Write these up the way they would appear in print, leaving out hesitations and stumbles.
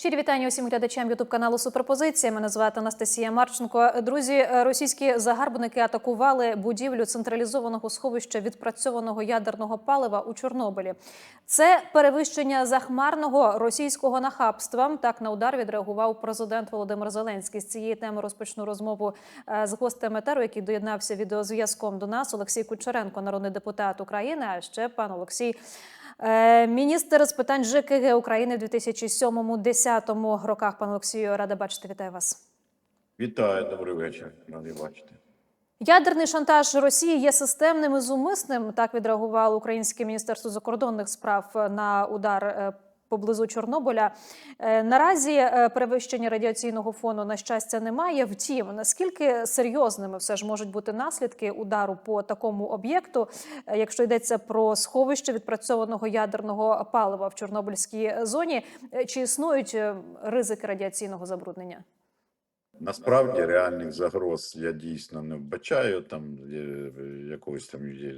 Щирі вітання усім глядачам ютуб-каналу «Суперпозиція». Мене звати Анастасія Марченко. Друзі, російські загарбники атакували будівлю централізованого сховища відпрацьованого ядерного палива у Чорнобилі. Це перевищення захмарного російського нахабства. Так на удар відреагував президент Володимир Зеленський. З цієї теми розпочну розмову з гостем етеру, який доєднався відеозв'язком до нас. Олексій Кучеренко, народний депутат України, а ще пан Олексій міністр з питань ЖКГ України в 2007-2010 роках. Пане Олексію, рада бачити. Вітаю вас. Вітаю, добрий вечір. Радий бачити. Ядерний шантаж Росії є системним і зумисним. Так відреагувало Українське міністерство закордонних справ на удар поблизу Чорнобиля. Наразі перевищення радіаційного фону, на щастя, немає. Втім, наскільки серйозними все ж можуть бути наслідки удару по такому об'єкту, якщо йдеться про сховище відпрацьованого ядерного палива в Чорнобильській зоні? Чи існують ризики радіаційного забруднення? Насправді реальних загроз я дійсно не вбачаю. Там якогось там є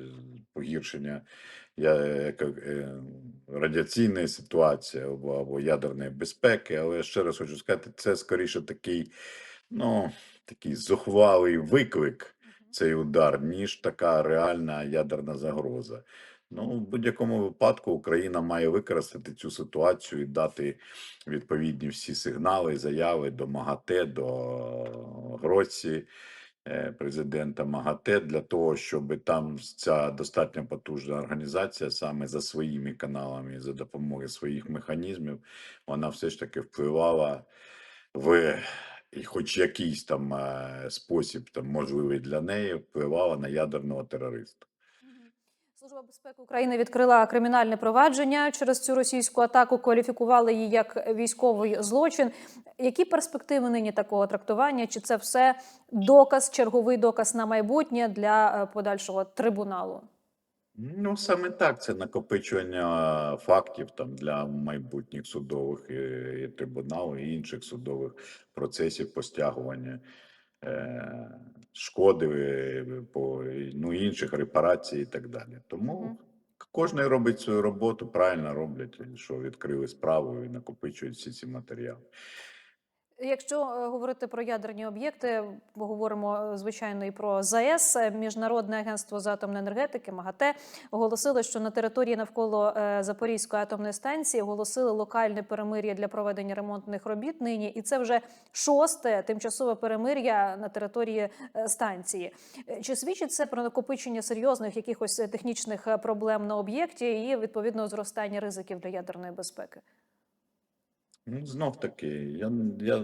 погіршення радіаційної ситуації або ядерної безпеки. Але ще раз хочу сказати, це скоріше такий зухвалий виклик, цей удар, ніж така реальна ядерна загроза. В будь-якому випадку Україна має використати цю ситуацію і дати відповідні всі сигнали, заяви до МАГАТЕ, до Гроссі, президента МАГАТЕ, для того, щоб там ця достатньо потужна організація саме за своїми каналами, за допомогою своїх механізмів, вона все ж таки впливала і хоч якийсь там спосіб, можливий для неї, впливала на ядерного терориста. Служба безпеки України відкрила кримінальне провадження через цю російську атаку, кваліфікували її як військовий злочин. Які перспективи нині такого трактування? Чи це все доказ, черговий доказ на майбутнє для подальшого трибуналу? Саме так, це накопичування фактів для майбутніх судових і трибуналів, і інших судових процесів по стягуванню шкоди, по інших репарацій і так далі. Тому кожен робить свою роботу, правильно роблять, що відкрили справу і накопичують всі ці матеріали. Якщо говорити про ядерні об'єкти, ми говоримо, звичайно, і про ЗАЕС. Міжнародне агентство з атомної енергетики МАГАТЕ оголосило, що на території навколо Запорізької атомної станції оголосили локальне перемир'я для проведення ремонтних робіт нині. І це вже 6-те тимчасове перемир'я на території станції. Чи свідчить це про накопичення серйозних якихось технічних проблем на об'єкті і, відповідно, зростання ризиків для ядерної безпеки? Знов таки, я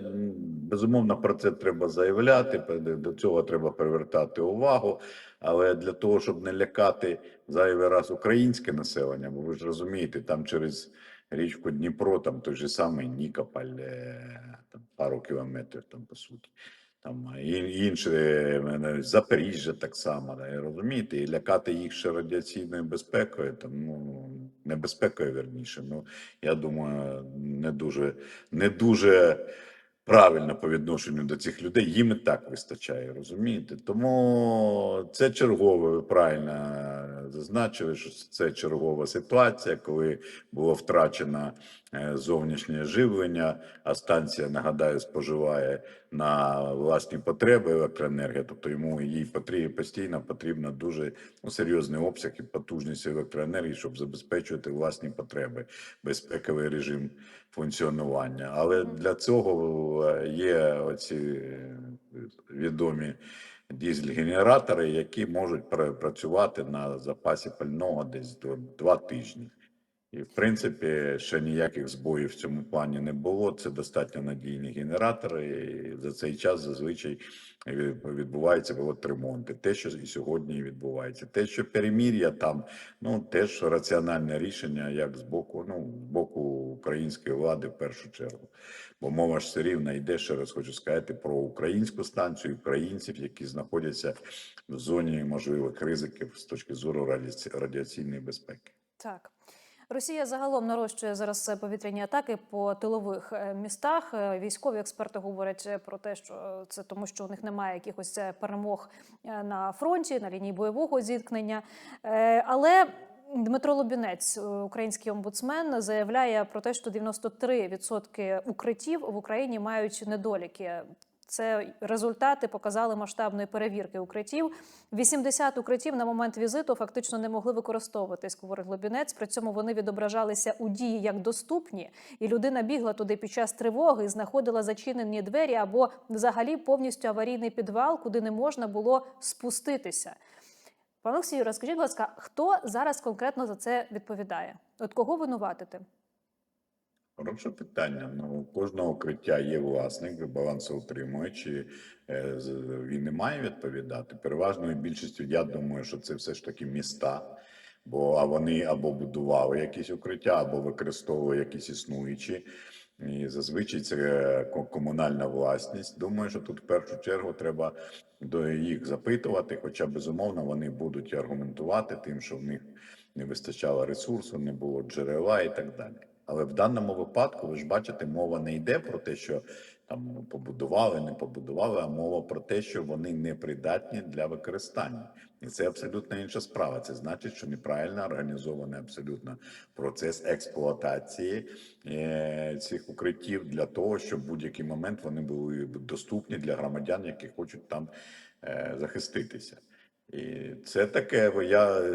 безумовно про це треба заявляти, до цього треба привертати увагу, але для того, щоб не лякати зайвий раз українське населення, бо ви ж розумієте, там через річку Дніпро, там той же самий Нікополь, пару кілометрів по суті. Там інше, Запоріжжя так само, розумієте, і лякати їх ще радіаційною безпекою, небезпекою, вірніше, я думаю, не дуже правильно по відношенню до цих людей, їм і так вистачає, розумієте? Тому це чергове, ви правильно зазначили, що це чергова ситуація, коли було втрачено зовнішнє живлення, а станція, нагадаю, споживає на власні потреби електроенергію, тобто їй постійно потрібно дуже серйозний обсяг і потужність електроенергії, щоб забезпечувати власні потреби, безпековий режим функціонування. Але для цього є оці відомі дизель-генератори, які можуть працювати на запасі пального десь 2 тижні. І, в принципі, ще ніяких збоїв в цьому плані не було. Це достатньо надійні генератори, і за цей час зазвичай відбуваються ремонти. Те, що і сьогодні відбувається. Те, що перемир'я там, теж раціональне рішення, як з боку української влади в першу чергу. Бо мова ж все рівно йде, ще раз хочу сказати, про українську станцію, українців, які знаходяться в зоні можливих ризиків з точки зору радіаційної безпеки. Так. Росія загалом нарощує зараз повітряні атаки по тилових містах. Військові експерти говорять про те, що це тому, що у них немає якихось перемог на фронті, на лінії бойового зіткнення. Але Дмитро Лубінець, український омбудсмен, заявляє про те, що 93% укриттів в Україні мають недоліки. Це результати показали масштабної перевірки укриттів. 80 укриттів на момент візиту фактично не могли використовуватись, говорить Лубінець. При цьому вони відображалися у дії як доступні, і людина бігла туди під час тривоги і знаходила зачинені двері або взагалі повністю аварійний підвал, куди не можна було спуститися. Пане Олексію, розкажіть, будь ласка, хто зараз конкретно за це відповідає? От кого винуватити? Хороше питання. Ну, у кожного укриття є власник, балансоутримувач, і він не має відповідати. Переважною більшістю, я думаю, що це все ж таки міста, бо вони або будували якісь укриття, або використовували якісь існуючі. І зазвичай це комунальна власність. Думаю, що тут в першу чергу треба до їх запитувати, хоча, безумовно, вони будуть аргументувати тим, що в них не вистачало ресурсу, не було джерела і так далі. Але в даному випадку, ви ж бачите, мова не йде про те, що там побудували, не побудували, а мова про те, що вони не придатні для використання. І це абсолютно інша справа. Це значить, що неправильно організований абсолютно процес експлуатації цих укриттів для того, щоб в будь-який момент вони були доступні для громадян, які хочуть там захиститися. І це таке, я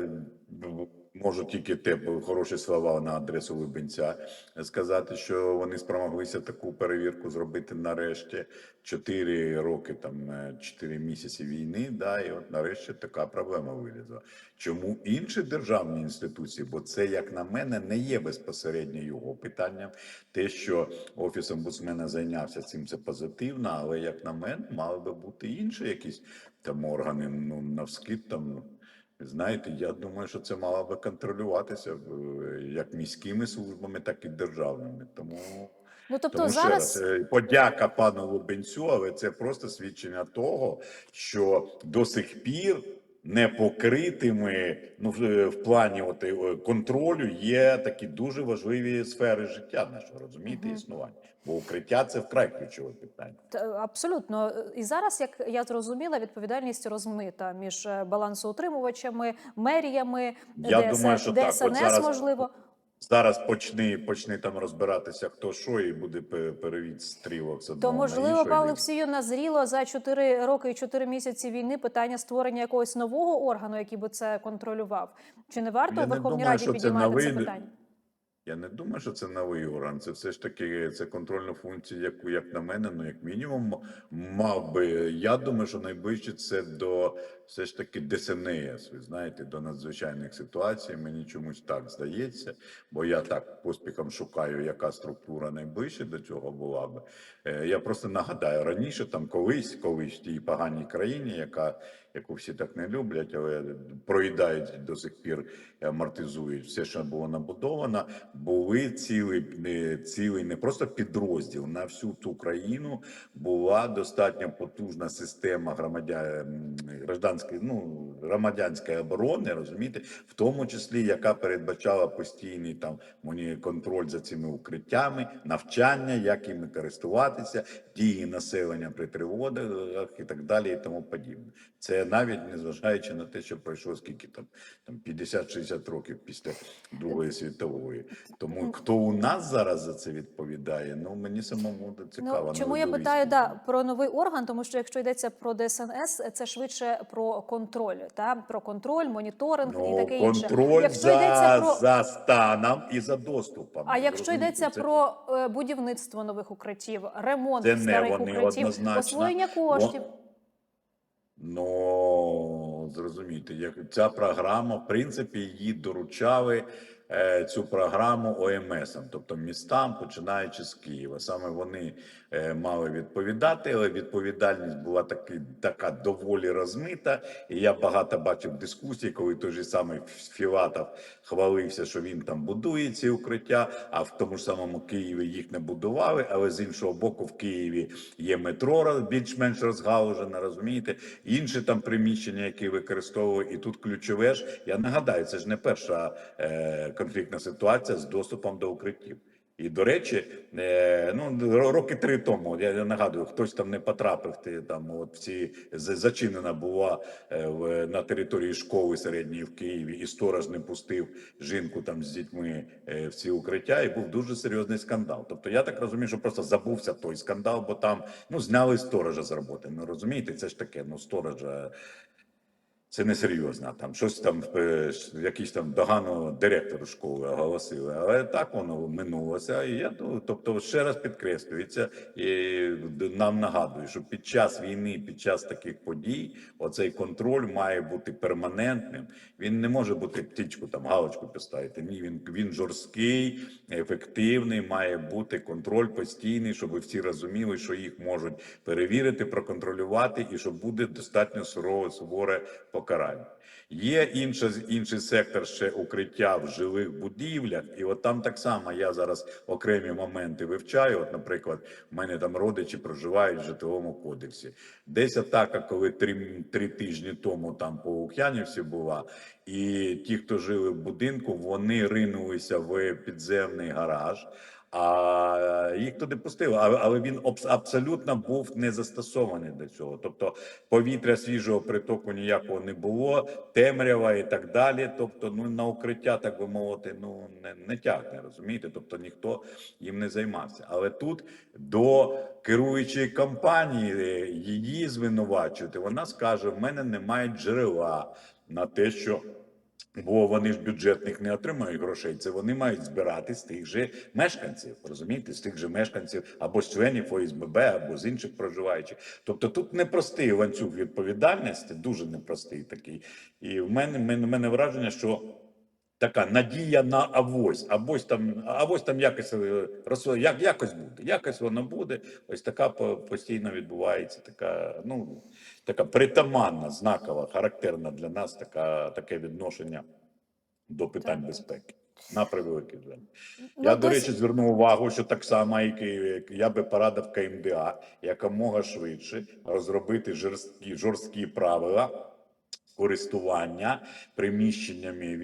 можу тільки хороші слова на адресу Лубенця сказати, що вони спромоглися таку перевірку зробити нарешті. 4 роки, 4 місяці війни, да, і от нарешті така проблема вилізла. Чому інші державні інституції, бо це, як на мене, не є безпосередньо його питанням. Те, що Офіс омбудсмена зайнявся цим, це позитивно, але, як на мене, мали би бути інші якісь там органи, ну, навскид там. Знаєте, я думаю, що це мало би контролюватися як міськими службами, так і державними. Тому ще раз, подяка пану Лубенцю, але це просто свідчення того, що до сих пір не покритими, ну, в плані контролю є такі дуже важливі сфери життя нашого, розумієте, існування. Бо укриття – це вкрай ключове питання. Абсолютно. І зараз, як я зрозуміла, відповідальність розмита між балансоутримувачами, меріями, ДСНС, можливо. Зараз почни там розбиратися, хто що, і буде перевід стрілок з одного на іншого. То, можливо, пане Олексію, назріло за 4 роки і 4 місяці війни питання створення якогось нового органу, який би це контролював? Чи не варто у Верховній Раді підіймати це питання? Я не думаю, що це новий орган. Це все ж таки це контрольна функція, яку, як на мене, ну як мінімум, мав би. Я думаю, що найближче це до все ж таки ДСНС. Ви знаєте, до надзвичайних ситуацій. Мені чомусь так здається, бо я так поспіхом шукаю, яка структура найближче до цього була би. Я просто нагадаю, раніше там колись в тій поганій країні, яку всі так не люблять, але проїдають до сих пір, амортизують все, що було набудовано, були цілий не просто підрозділ, на всю ту країну була достатньо потужна система громадянської оборони, розумієте, в тому числі, яка передбачала постійний там контроль за цими укриттями, навчання, як їми користуватися, дії населення при тривогах і так далі, і тому подібне. Це навіть незважаючи на те, що пройшло скільки там 50-60 років після Другої світової. Тому хто у нас зараз за це відповідає, ну мені самому цікаво. Чому я питаю про новий орган, тому що якщо йдеться про ДСНС, це швидше про контроль, про контроль, моніторинг і таке інше. Контроль за станом і за доступом. А якщо йдеться про будівництво нових укриттів, ремонт старих укриттів, освоєння коштів? Ну, зрозумійте, ця програма, в принципі, її доручали, цю програму ОМС, тобто містам, починаючи з Києва. Саме вони мали відповідати, але відповідальність була така доволі розмита. І я багато бачив дискусій, коли той же самий Філатов хвалився, що він там будує ці укриття, а в тому ж самому Києві їх не будували, але з іншого боку в Києві є метро більш-менш розгалужене, розумієте, інші там приміщення, які використовують. І тут ключове ж, я нагадаю, це ж не перша конфліктна ситуація з доступом до укриттів. І, до речі, роки 3 тому, я нагадую, хтось там не потрапив, там от зачинена була на території школи середньої в Києві, і сторож не пустив жінку там з дітьми в ці укриття, і був дуже серйозний скандал. Тобто я так розумію, що просто забувся той скандал, бо там зняли сторожа з роботи. Ну розумієте, це ж таке, сторожа. Це несерйозно, там щось там, якийсь там догану директору школи оголосили, але так воно минулося. І я тобто, ще раз підкреслюється, і нам нагадую, що під час війни, під час таких подій, оцей контроль має бути перманентним. Він не може бути птічку, там галочку поставити. Ні, він жорсткий, ефективний, має бути контроль постійний, щоб всі розуміли, що їх можуть перевірити, проконтролювати, і що буде достатньо суворе покарання. Є інший сектор ще укриття в жилих будівлях, і от там так само я зараз окремі моменти вивчаю. От, наприклад, в мене там родичі проживають в житловому кодексі. Десь атака, коли 3 тижні тому там по Лук'янівці була, і ті, хто жили в будинку, вони ринулися в підземний гараж, а їх туди пустили, але він абсолютно був не застосований до цього. Тобто повітря, свіжого притоку ніякого не було, темрява і так далі. Тобто, на укриття, так би мовити, не тягне, розумієте? Тобто ніхто їм не займався. Але тут до керуючої компанії її звинувачувати, вона скаже: в мене немає джерела на те, що... Бо вони ж бюджетних не отримають грошей, це вони мають збирати з тих же мешканців, розумієте, з тих же мешканців або з членів ОСББ, або з інших проживаючих. Тобто тут непростий ланцюг відповідальності, дуже непростий такий. І в мене враження, що така надія на авось там якось буде, якось воно буде. Ось така постійно відбувається, така притаманна, знакова, характерна для нас таке відношення до питань безпеки. На превеликий жаль. Я, до речі, звернув увагу, що так само, я би порадив КМДА якомога швидше розробити жорсткі правила користування приміщеннями,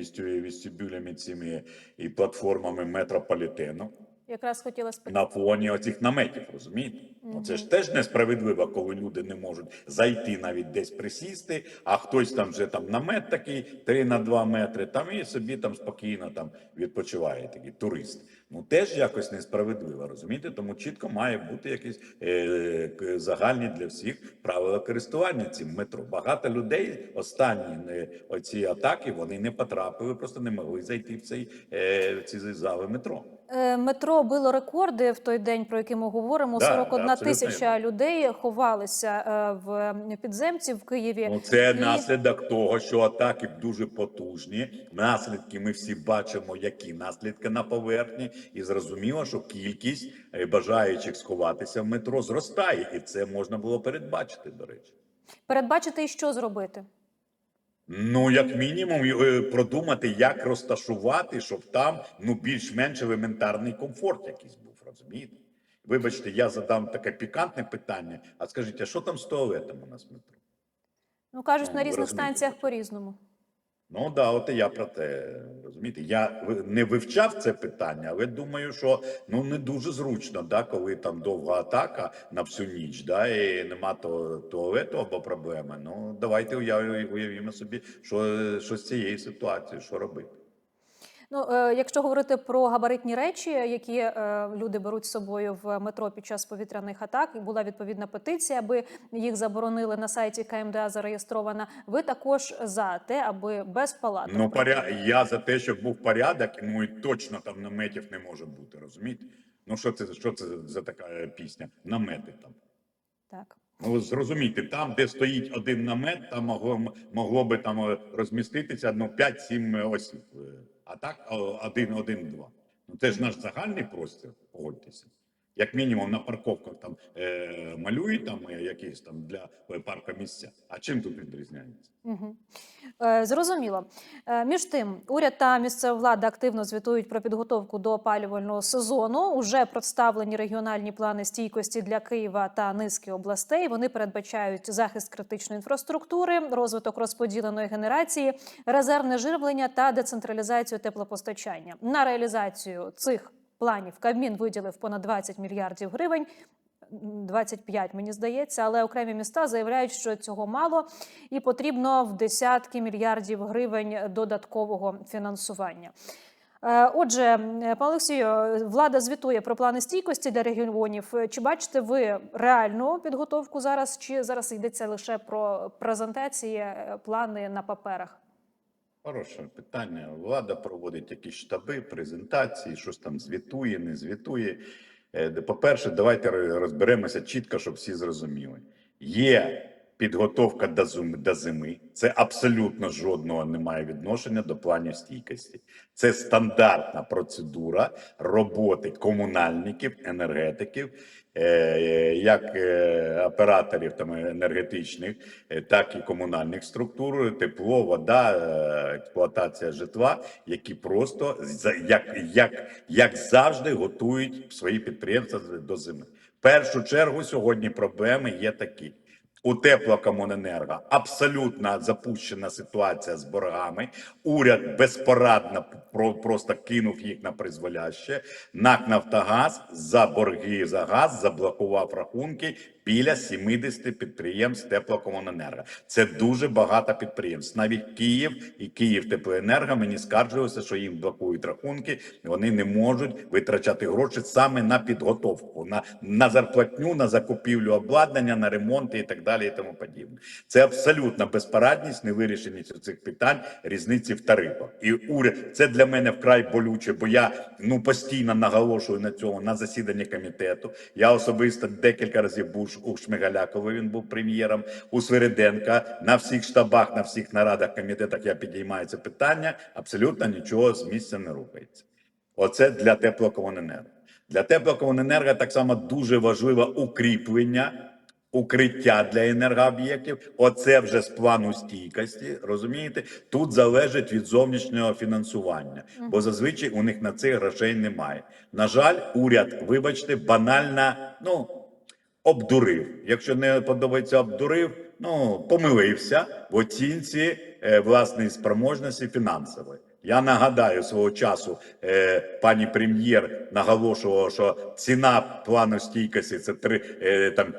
вестибюлями цими і платформами метрополітену. Якраз хотіла спитати. На фоні оцих наметів, розумієте? Це ж теж несправедливо, коли люди не можуть зайти навіть десь присісти, а хтось там вже намет такий 3 на 2 метри, там і собі там спокійно там відпочиває такий турист. Теж якось несправедливо, розумієте? Тому чітко має бути якісь загальні для всіх правила користування цим метро. Багато людей останні оці атаки, вони не потрапили, просто не могли зайти в ці зали метро. Метро било рекорди в той день, про який ми говоримо. 41 тисяча людей ховалися в підземці в Києві. Це наслідок того, що атаки дуже потужні. Наслідки ми всі бачимо, які наслідки на поверхні. І зрозуміло, що кількість бажаючих сховатися в метро зростає. І це можна було передбачити, до речі. Передбачити і що зробити? Як мінімум, продумати, як розташувати, щоб там, більш-менш елементарний комфорт якийсь був, розумієте? Вибачте, я задам таке пікантне питання, а скажіть, а що там з туалетом у нас в метро? Кажуть, на різних станціях по-різному. От і я про те, розумієте, я не вивчав це питання, але думаю, що не дуже зручно, коли там довга атака на всю ніч, і нема туалету або проблеми. Давайте уявімо собі, що з цією ситуацією, що робити. Якщо говорити про габаритні речі, які люди беруть з собою в метро під час повітряних атак, була відповідна петиція, аби їх заборонили, на сайті КМДА зареєстрована. Ви також за те, аби без палаток? Я за те, щоб був порядок, і точно там наметів не може бути, розумієте? Що це за така пісня? Намети там. Так. Зрозумійте, там, де стоїть один намет, там могло би там розміститися 5-7 осіб. А так один-два. Це ж наш загальний простір, погодьтеся. Як мінімум на парковках там малюють якісь там для парка місця. А чим тут відрізняється? Зрозуміло. Між тим, уряд та місцева влада активно звітують про підготовку до опалювального сезону. Уже представлені регіональні плани стійкості для Києва та низки областей. Вони передбачають захист критичної інфраструктури, розвиток розподіленої генерації, резервне живлення та децентралізацію теплопостачання. На реалізацію цих планів. Кабмін виділив понад 20 мільярдів гривень. 25, мені здається, але окремі міста заявляють, що цього мало і потрібно в десятки мільярдів гривень додаткового фінансування. Отже, пане Олексію, влада звітує про плани стійкості для регіонів. Чи бачите ви реальну підготовку зараз, чи зараз йдеться лише про презентації, плани на паперах? Хороше питання. Влада проводить якісь штаби, презентації, щось там звітує, не звітує. По-перше, давайте розберемося чітко, щоб всі зрозуміли. Є підготовка до зими. Це абсолютно жодного не має відношення до планів стійкості. Це стандартна процедура роботи комунальників, енергетиків, як операторів там енергетичних, так і комунальних структур, тепло, вода, експлуатація житла, які просто як завжди готують свої підприємства до зими. В першу чергу сьогодні проблеми є такі. У Теплокомуненерго абсолютно запущена ситуація з боргами. Уряд безпорадно просто кинув їх на призволяще. НАК «Нафтогаз» за борги за газ заблокував рахунки біля 70 підприємств Теплокомуненерго. Це дуже багато підприємств. Навіть Київ і Київтеплоенерго мені скаржилися, що їм блокують рахунки, вони не можуть витрачати гроші саме на підготовку, на зарплатню, на закупівлю обладнання, на ремонти і так далі і тому подібне. Це абсолютна безпорадність, невирішеність цих питань, різниці в тарифах. І уряд, це для мене вкрай болюче, бо я постійно наголошую на цьому на засіданні комітету. Я особисто декілька разів був у Шмигаля, коли він був прем'єром, у Свириденка, на всіх штабах, на всіх нарадах, комітетах я підіймаю це питання, абсолютно нічого з місця не рухається. Оце для Теплокомуненерго. Для Теплокомуненерго так само дуже важливе укриття для енергооб'єктів. Оце вже з плану стійкості, розумієте? Тут залежить від зовнішнього фінансування, бо зазвичай у них на це грошей немає. На жаль, уряд, вибачте, банально, обдурив. Якщо не подобається обдурив, помилився в оцінці власної спроможності фінансової. Я нагадаю, свого часу пані прем'єр наголошувала, що ціна плану стійкості – це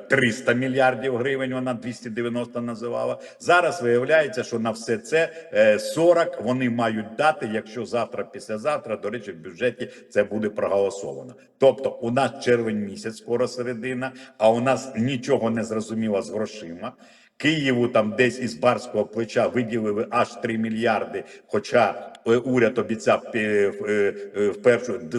300 мільярдів гривень, вона 290 називала. Зараз виявляється, що на все це 40 вони мають дати, якщо завтра, післязавтра, до речі, в бюджеті це буде проголосовано. Тобто у нас червень місяць, скоро середина, а у нас нічого не зрозуміло з грошима. Києву там десь із барського плеча виділили аж 3 мільярди, хоча уряд обіцяв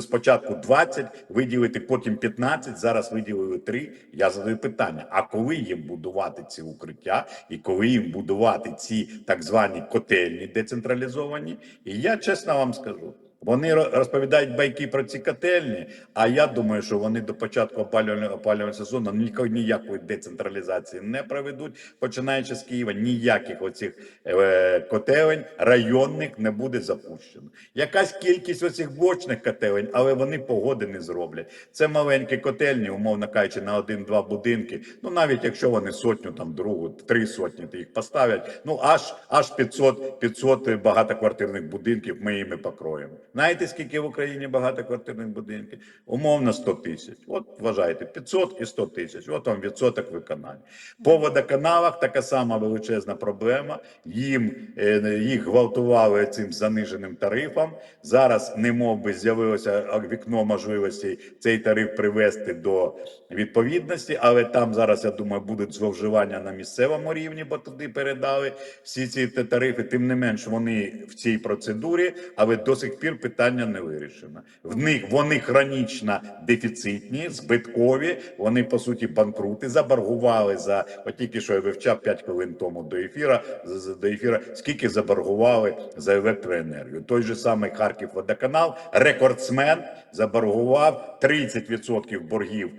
спочатку 20 виділити, потім 15, зараз виділили 3. Я задаю питання, а коли їм будувати ці укриття і коли їм будувати ці так звані котельні децентралізовані? І я чесно вам скажу, вони розповідають байки про ці котельні, а я думаю, що вони до початку опалювального сезону ніякої децентралізації не проведуть, починаючи з Києва, ніяких оцих котелень районних не буде запущено. Якась кількість оцих блочних котелень, але вони погоди не зроблять. Це маленькі котельні, умовно кажучи, на 1-2 будинки, навіть якщо вони сотню, другу, 3 сотні їх поставлять, аж 500 багатоквартирних будинків ми їми покроємо. Знаєте, скільки в Україні багатоквартирних будинків? Умовно 100 тисяч. От вважайте, 500 і 100 тисяч. От вам відсоток виконання. По водоканалах така сама величезна проблема. Їх гвалтували цим заниженим тарифом. Зараз немов би з'явилося вікно можливості цей тариф привести до відповідності, але там зараз, я думаю, будуть зловживання на місцевому рівні, бо туди передали всі ці тарифи. Тим не менш, вони в цій процедурі, але до сих пір питання не вирішено. Вони хронічно дефіцитні, збиткові, вони, по суті, банкрути, заборгували за, тільки що я вивчав 5 хвилин тому до ефіру, скільки заборгували за електроенергію. Той же самий Харківводоканал, рекордсмен, заборгував 30% боргів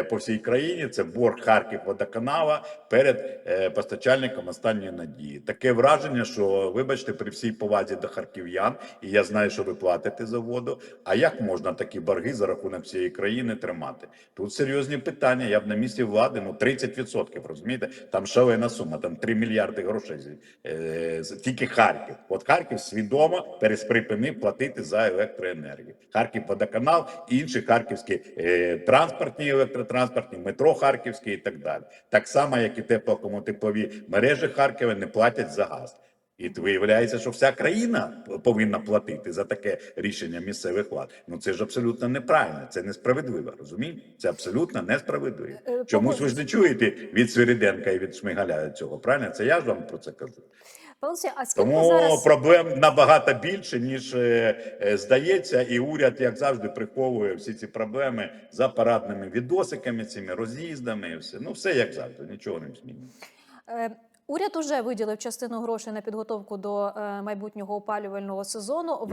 по всій країні, це борг Харківводоканала перед постачальником останньої надії. Таке враження, що, вибачте, при всій повазі до харків'ян, і я знаю, що ви платите за воду, а як можна такі борги за рахунок всієї країни тримати? Тут серйозні питання, я б на місці влади, 30%, розумієте? Там шалена сума, там 3 мільярди грошей, тільки Харків. От Харків свідомо припинив платити за електроенергію. Харківводоканал водоканал, і інші харківські транспортні, електротранспортні, метро харківське і так далі. Так само, як і теплові мережі Харкова не платять за газ. І виявляється, що вся країна повинна платити за таке рішення місцевих влад. Ну це ж абсолютно неправильно, це несправедливо, розумієте? Це абсолютно несправедливо. Чомусь ви ж не чуєте від Свириденка і від Шмигаля цього, правильно? Це я ж вам про це кажу. А скільки Тому зараз... проблем набагато більше, ніж здається, і уряд, як завжди, приховує всі ці проблеми за парадними відосиками, цими роз'їздами, і все. Ну, все як завжди, нічого не змінюється. Уряд уже виділив частину грошей на підготовку до майбутнього опалювального сезону.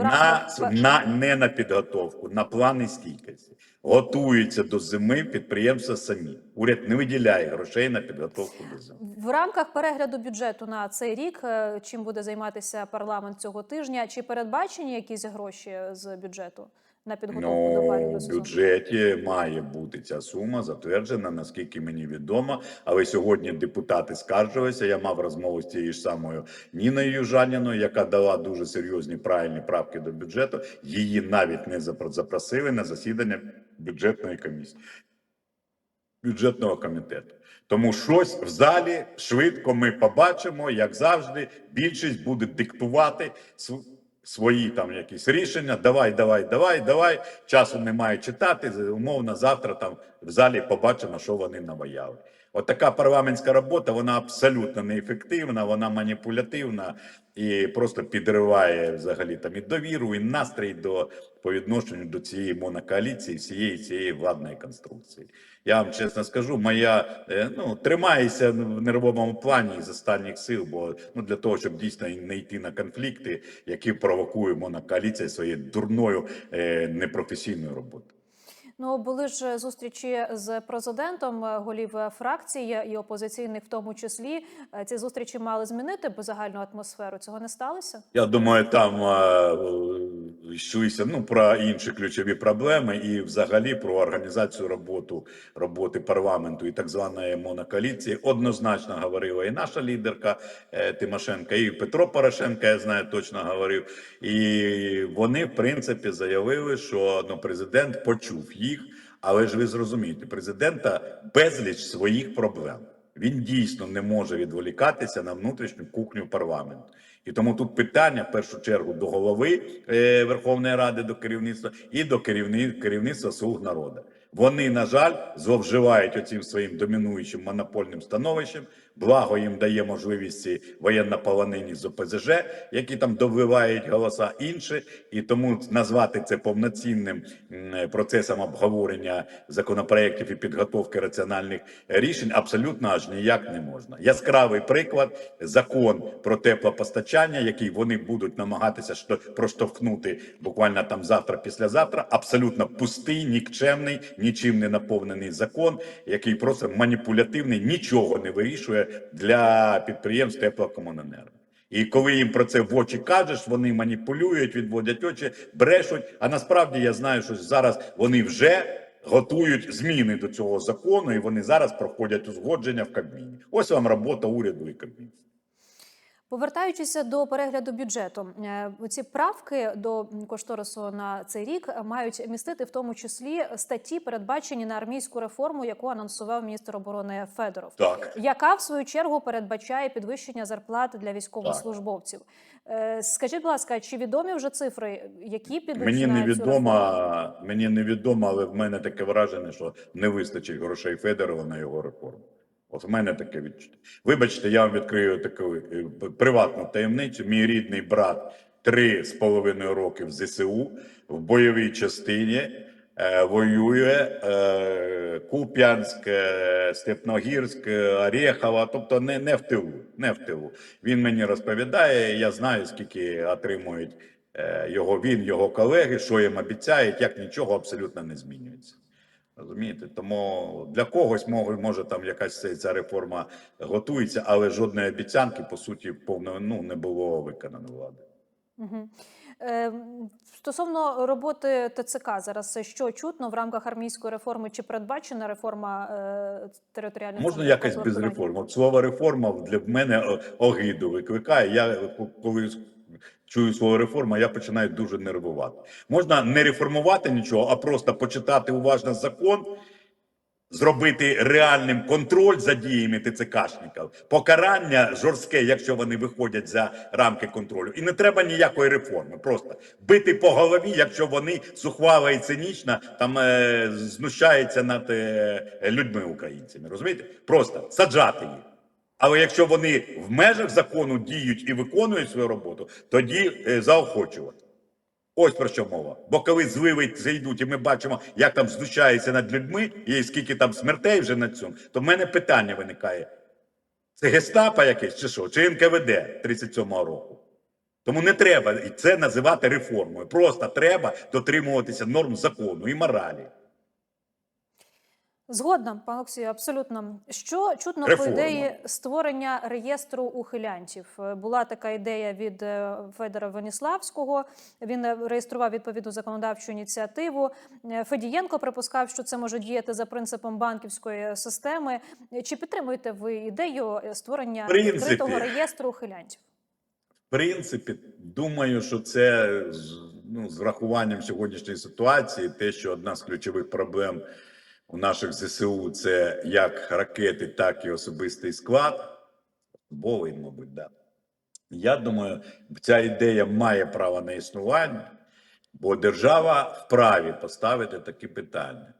Не на підготовку, на плани стійкості. Готуються до зими підприємства самі. Уряд не виділяє грошей на підготовку до зими. В рамках перегляду бюджету на цей рік, чим буде займатися парламент цього тижня, чи передбачені якісь гроші з бюджету на підготовку до опалювального сезону? В бюджеті має бути ця сума затверджена, наскільки мені відомо. Але сьогодні депутати скаржилися. Я мав розмову з тією ж самою Ніною Южаніною, яка дала дуже серйозні правильні правки до бюджету. Її навіть не запросили на засідання бюджетної комісії, бюджетного комітету. Тому щось в залі швидко ми побачимо, як завжди, більшість буде диктувати свої там якісь рішення. Давай. Часу немає читати. Умовно, завтра там в залі побачимо, що вони наваяли. От така парламентська робота, вона абсолютно неефективна, вона маніпулятивна і просто підриває взагалі там і довіру, і настрій по відношенню до цієї монокоаліції, всієї цієї владної конструкції. Я вам чесно скажу, тримаюся в нервовому плані з останніх сил, бо для того, щоб дійсно не йти на конфлікти, які провокує монокоаліція своєю дурною, непрофесійною роботою. Були ж зустрічі з президентом, голів фракцій і опозиційних в тому числі. Ці зустрічі мали змінити загальну атмосферу. Цього не сталося? Я думаю, там йшлися про інші ключові проблеми і взагалі про організацію роботи парламенту і так званої монокоаліції. Однозначно говорила і наша лідерка Тимошенко, і Петро Порошенко, я знаю, точно говорив. І вони, в принципі, заявили, що президент почув їх, але ж ви зрозумієте, президента безліч своїх проблем. Він дійсно не може відволікатися на внутрішню кухню парламенту. І тому тут питання, в першу чергу, до голови Верховної Ради, до керівництва і до керівництва «Слуг народу». Вони, на жаль, зловживають оцим своїм домінуючим монопольним становищем. Благо їм дає можливість ці воєннополонені з ОПЗЖ, які там добивають голоса інші. І тому назвати це повноцінним процесом обговорення законопроєктів і підготовки раціональних рішень абсолютно аж ніяк не можна. Яскравий приклад – закон про теплопостачання, який вони будуть намагатися проштовхнути буквально там завтра-післязавтра. Абсолютно пустий, нікчемний, нічим не наповнений закон, який просто маніпулятивний, нічого не вирішує для підприємств теплокомуненерго. І коли їм про це в очі кажеш, вони маніпулюють, відводять очі, брешуть. А насправді я знаю, що зараз вони вже готують зміни до цього закону, і вони зараз проходять узгодження в Кабміні. Ось вам робота уряду і Кабміну. Повертаючися до перегляду бюджету, ці правки до кошторису на цей рік мають містити в тому числі статті, передбачені на армійську реформу, яку анонсував міністр оборони Федоров, яка в свою чергу передбачає підвищення зарплат для військовослужбовців. Скажіть, будь ласка, чи відомі вже цифри, які підуть на цю реформу? Мені невідомо, але в мене таке враження, що не вистачить грошей Федорова на його реформу. От в мене таке відчуття. Вибачте, я вам відкрию таку приватну таємницю. Мій рідний брат 3,5 роки в ЗСУ, в бойовій частині, воює Куп'янськ, Степногірськ, Орєхова, тобто не в тилу. Він мені розповідає, я знаю, скільки отримують його колеги, що їм обіцяють, як нічого абсолютно не змінюється. Розумієте? Тому для когось може там якась ця реформа готується, але жодної обіцянки, по суті, не було виконано влади. Угу. Стосовно роботи ТЦК, зараз що чутно в рамках армійської реформи? Чи передбачена реформа територіальних центрів? Можна якось без реформ? От слово реформа для мене огиду викликає. Я коли чую слово реформа, я починаю дуже нервувати. Можна не реформувати нічого, а просто почитати уважно закон, зробити реальним контроль за діями ТЦКшників, покарання жорстке, якщо вони виходять за рамки контролю. І не треба ніякої реформи. Просто бити по голові, якщо вони зухвало і цинічно там знущаються над людьми українцями. Розумієте? Просто саджати їх. Але якщо вони в межах закону діють і виконують свою роботу, тоді заохочувати. Ось про що мова. Бо коли зливи зайдуть, і ми бачимо, як там знущаються над людьми, і скільки там смертей вже на цьому, то в мене питання виникає. Це гестапо якесь чи що? Чи НКВД 37-го року? Тому не треба це називати реформою. Просто треба дотримуватися норм закону і моралі. Згодна, пане Олексію, абсолютно. Що чутно Реформа. по ідеї створення реєстру ухилянтів? Була така ідея від Федора Веніславського. Він реєстрував відповідну законодавчу ініціативу. Федієнко припускав, що це може діяти за принципом банківської системи. Чи підтримуєте ви ідею створення відкритого реєстру ухилянтів? В принципі, думаю, що це з врахуванням сьогоднішньої ситуації, те, що одна з ключових проблем у наших ЗСУ це як ракети, так і особистий склад. Бовий, мабуть, да. Я думаю, ця ідея має право на існування, бо держава вправі поставити такі питання.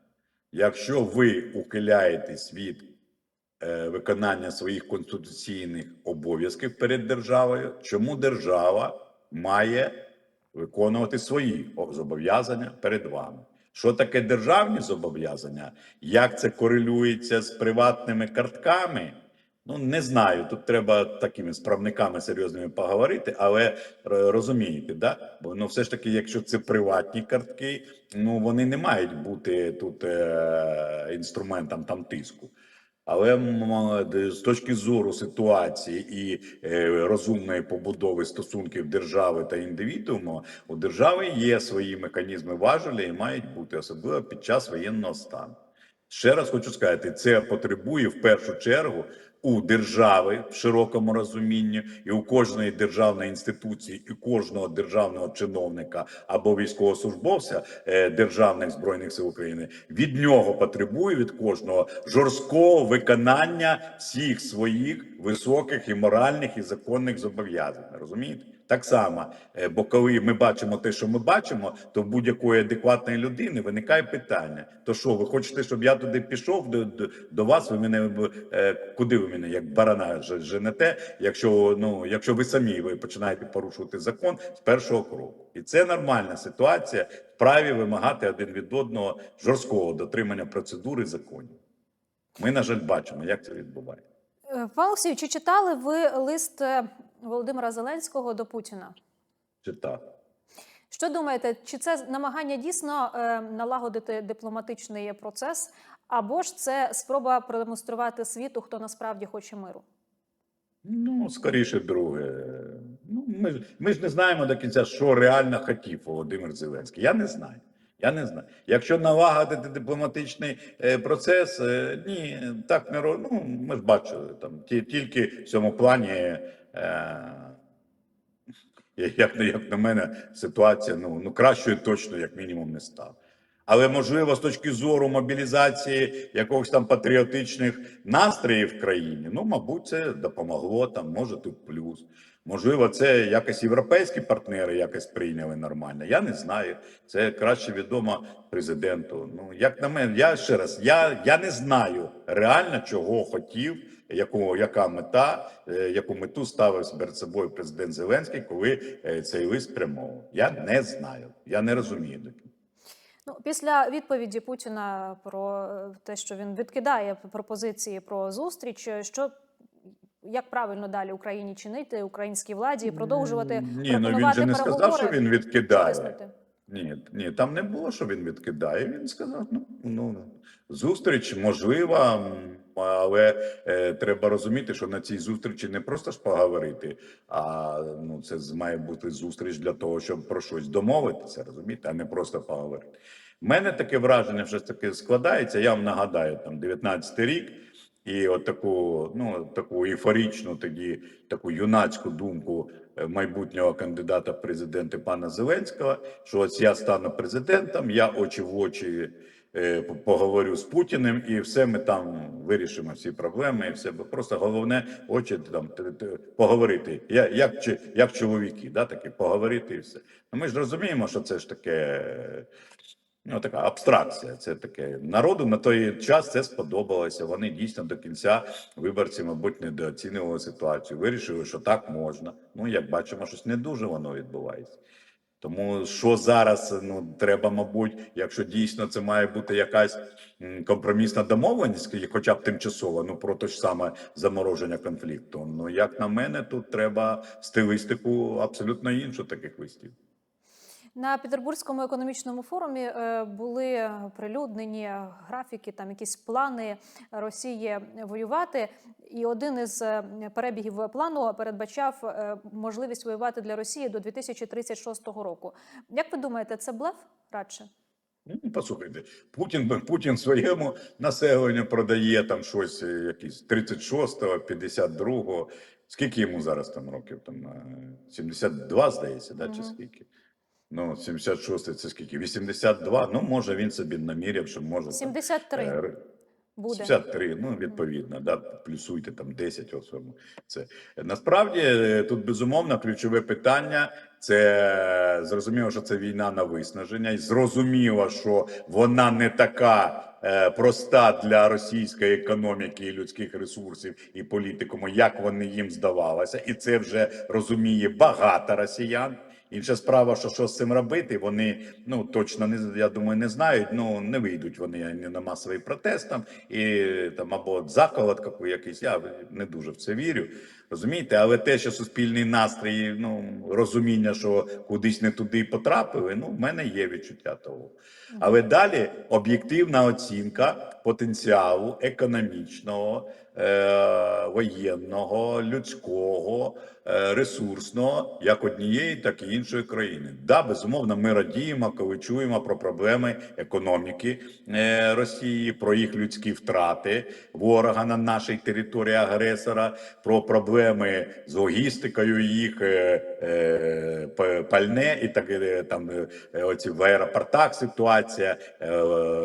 Якщо ви ухиляєтесь від виконання своїх конституційних обов'язків перед державою, чому держава має виконувати свої зобов'язання перед вами? Що таке державні зобов'язання? Як це корелюється з приватними картками? Ну, не знаю. Тут треба такими справниками серйозними поговорити, але розумієте, да? Бо ну, все ж таки, якщо це приватні картки, ну вони не мають бути тут інструментом там тиску. Але з точки зору ситуації і розумної побудови стосунків держави та індивідуума, у держави є свої механізми важелі і мають бути, особливо під час воєнного стану. Ще раз хочу сказати, це потребує в першу чергу у держави в широкому розумінні і у кожної державної інституції і кожного державного чиновника або військовослужбовця державних збройних сил України від нього потребує від кожного жорсткого виконання всіх своїх високих і моральних і законних зобов'язань. Розумієте? Так само, бо коли ми бачимо те, що ми бачимо, то в будь-якої адекватної людини виникає питання: то що, ви хочете, щоб я туди пішов до вас? Ви мене куди ви мене як барана женете, якщо ви самі починаєте порушувати закон з першого кроку? І це нормальна ситуація, вправі вимагати один від одного жорсткого дотримання процедури законів. Ми, на жаль, бачимо, як це відбувається. Пане Олексію, чи читали ви лист Володимира Зеленського до Путіна? Читав. Що думаєте, чи це намагання дійсно налагодити дипломатичний процес, або ж це спроба продемонструвати світу, хто насправді хоче миру? Ну, скоріше друге. Ну, ми ж не знаємо до кінця, що реально хотів Володимир Зеленський. Я не знаю. Якщо налагодити дипломатичний процес, ні, так не робить. Ну, ми ж бачили, там тільки в цьому плані, як на мене, ситуація кращою точно, як мінімум, не стала. Але, можливо, з точки зору мобілізації якогось там патріотичних настроїв в країні, мабуть, це допомогло, там, може, тут плюс. Можливо, це якось європейські партнери якось прийняли нормально. Я не знаю. Це краще відомо президенту. Ну, як на мене, я не знаю реально, чого хотів, яка мета, яку мету ставив перед собою президент Зеленський, коли цей лист спрямовував. Я не знаю. Я не розумію до кінця. Ну, після відповіді Путіна про те, що він відкидає пропозиції про зустріч, як правильно далі Україні чинити, українській владі, продовжувати пропонувати він же не переговори? сказав, що він відкидає. Тиснути? Ні, там не було, що він відкидає. Він сказав, зустріч можлива, але треба розуміти, що на цій зустрічі не просто ж поговорити, а це має бути зустріч для того, щоб про щось домовитися, розумієте, а не просто поговорити. У мене таке враження, що таке складається, я вам нагадаю, там 19-й рік, і от таку ейфоричну тоді, таку юнацьку думку майбутнього кандидата в президенти пана Зеленського, що ось я стану президентом, я очі в очі поговорю з Путіним, і все ми там вирішимо всі проблеми, і все. Просто головне очі там поговорити, як чоловіки, да, такі поговорити і все. Ну, ми ж розуміємо, що це ж таке. Ну, така абстракція. Це таке народу на той час це сподобалося. Вони дійсно до кінця виборці, мабуть, недооцінювали ситуацію. Вирішили, що так можна. Ну, як бачимо, щось не дуже воно відбувається. Тому що зараз треба, мабуть, якщо дійсно це має бути якась компромісна домовленість, хоча б тимчасова, про те ж саме замороження конфлікту. Ну, як на мене, тут треба стилістику абсолютно іншу таких листів. На Петербурзькому економічному форумі були прилюднені графіки, там якісь плани Росії воювати. І один із перебігів плану передбачав можливість воювати для Росії до 2036 року. Як ви думаєте, це блеф радше? Послухайте, Путін своєму населенню продає там щось, якісь 36-го, 52-го. Скільки йому зараз там років? Там 72, здається, да, чи скільки? 76 це скільки? 82. Ну, може, він собі наміряв, що може. 73 буде. 73, відповідно, да, плюсуйте там 10 особливо. Це насправді тут безумовно ключове питання. Це зрозуміло, що це війна на виснаження, і зрозуміло, що вона не така проста для російської економіки і людських ресурсів і політикуму, як вони їм здавалося, і це вже розуміє багато росіян. Інша справа, що з цим робити, вони точно не, я думаю, не знають. Не вийдуть вони на масовий протест там і там або заколот якийсь. Я не дуже в це вірю. Розумієте, але те, що суспільний настрій, розуміння, що кудись не туди потрапили, в мене є відчуття того. Але далі об'єктивна оцінка потенціалу економічного, воєнного, людського, ресурсного, як однієї, так і іншої країни. Да, безумовно, ми радіємо, коли чуємо про проблеми економіки Росії, про їх людські втрати ворога на нашій території агресора, про проблеми з логістикою їх, пальне і так там оці в аеропортах ситуація,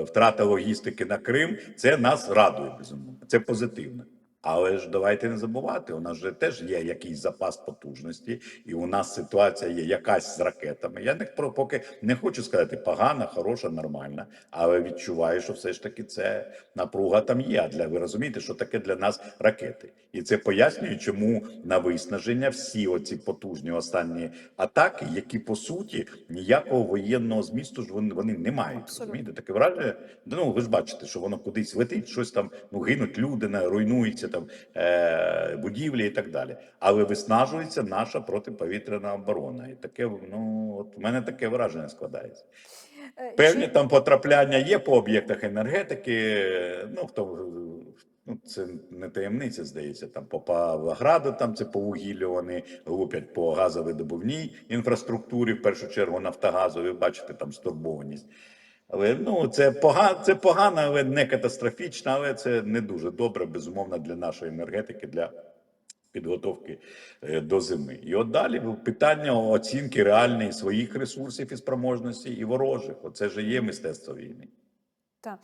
втрата логістики на Крим. Це нас радує, безумовно. Це позитивно. Але ж давайте не забувати, у нас же теж є якийсь запас потужності, і у нас ситуація є якась з ракетами. Я поки не хочу сказати погана, хороша, нормальна, але відчуваю, що все ж таки це напруга там є. Ви розумієте, що таке для нас ракети. І це пояснює, чому на виснаження всі оці потужні останні атаки, які по суті ніякого воєнного змісту ж вони не мають. Розумієте, таке враження, ви ж бачите, що воно кудись летить, щось там, гинуть люди, руйнуються там будівлі і так далі. Але виснажується наша протиповітряна оборона. І таке, от у мене таке враження складається. Певні там потрапляння є по об'єктах енергетики, це не таємниця, здається, там по Павлограду, там це по вугіллю, вони лупять по газовидобувній інфраструктурі, в першу чергу Нафтогазу, ви бачите там стурбованість. Але це погано, але не катастрофічно, але це не дуже добре, безумовно, для нашої енергетики, для підготовки до зими. І от далі питання оцінки реальної своїх ресурсів і спроможності і ворожих. Оце ж є мистецтво війни. Так,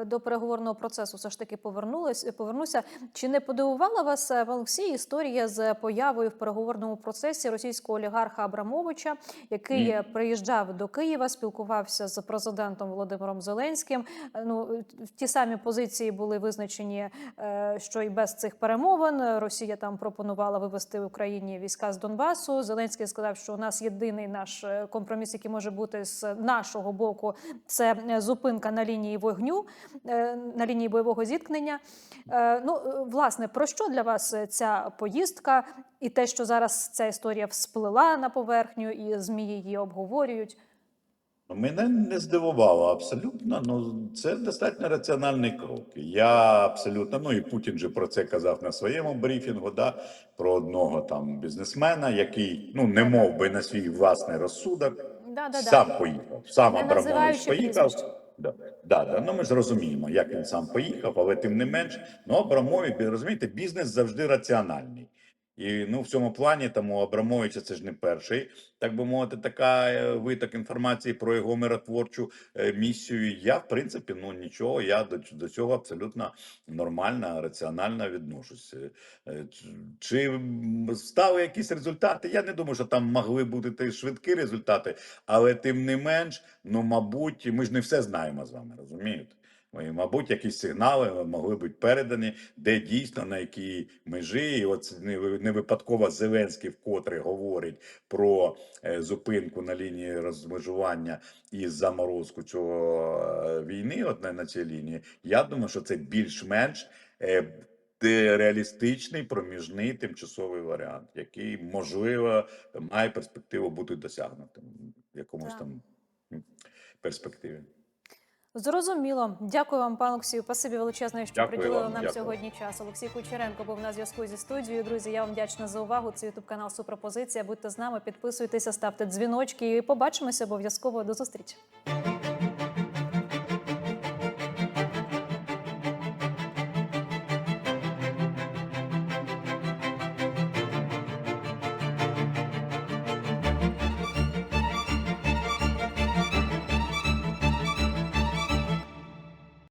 до переговорного процесу все ж таки повернуся. Чи не подивувала вас, Олексій, історія з появою в переговорному процесі російського олігарха Абрамовича, який приїжджав до Києва, спілкувався з президентом Володимиром Зеленським? Ті самі позиції були визначені, що і без цих перемовин. Росія там пропонувала вивести в Україні війська з Донбасу. Зеленський сказав, що у нас єдиний наш компроміс, який може бути з нашого боку, це зупинка на лінії вогню, на лінії бойового зіткнення. Власне, про що для вас ця поїздка і те, що зараз ця історія всплила на поверхню і ЗМІ її обговорюють? Мене не здивувало абсолютно, це достатньо раціональний крок. Я абсолютно, і Путін же про це казав на своєму брифінгу, про одного там бізнесмена, який, не мов би на свій власний розсудок, сам поїхав, сам Абрамович поїхав. Ми ж розуміємо, як він сам поїхав, але тим не менш, Абрамович, розумієте, бізнес завжди раціональний. І ну в цьому плані там у Абрамовича це ж не перший, так би мовити, така виток інформації про його миротворчу місію. Я в принципі ну нічого, я до цього абсолютно нормально, раціонально відношусь. Чи стали якісь результати? Я не думаю, що там могли бути швидкі результати, але тим не менш, ну мабуть, ми ж не все знаємо з вами, розумієте? Мабуть, якісь сигнали могли бути передані, де дійсно на якій межі. І от не випадково Зеленський вкотре говорить про зупинку на лінії розмежування і заморозку цього війни. От на цій лінії. Я думаю, що це більш-менш реалістичний проміжний тимчасовий варіант, який можливо має перспективу бути досягнутим в якомусь Так. там перспективі. Зрозуміло. Дякую вам, пане Олексію. Спасибі величезне, що Дякую приділили вам, нам дякую. сьогодні час. Олексій Кучеренко був на зв'язку зі студією. Друзі, я вам вдячна за увагу. Це ютуб канал Суперпозиція. Будьте з нами, підписуйтеся, ставте дзвіночки і побачимося обов'язково. До зустрічі.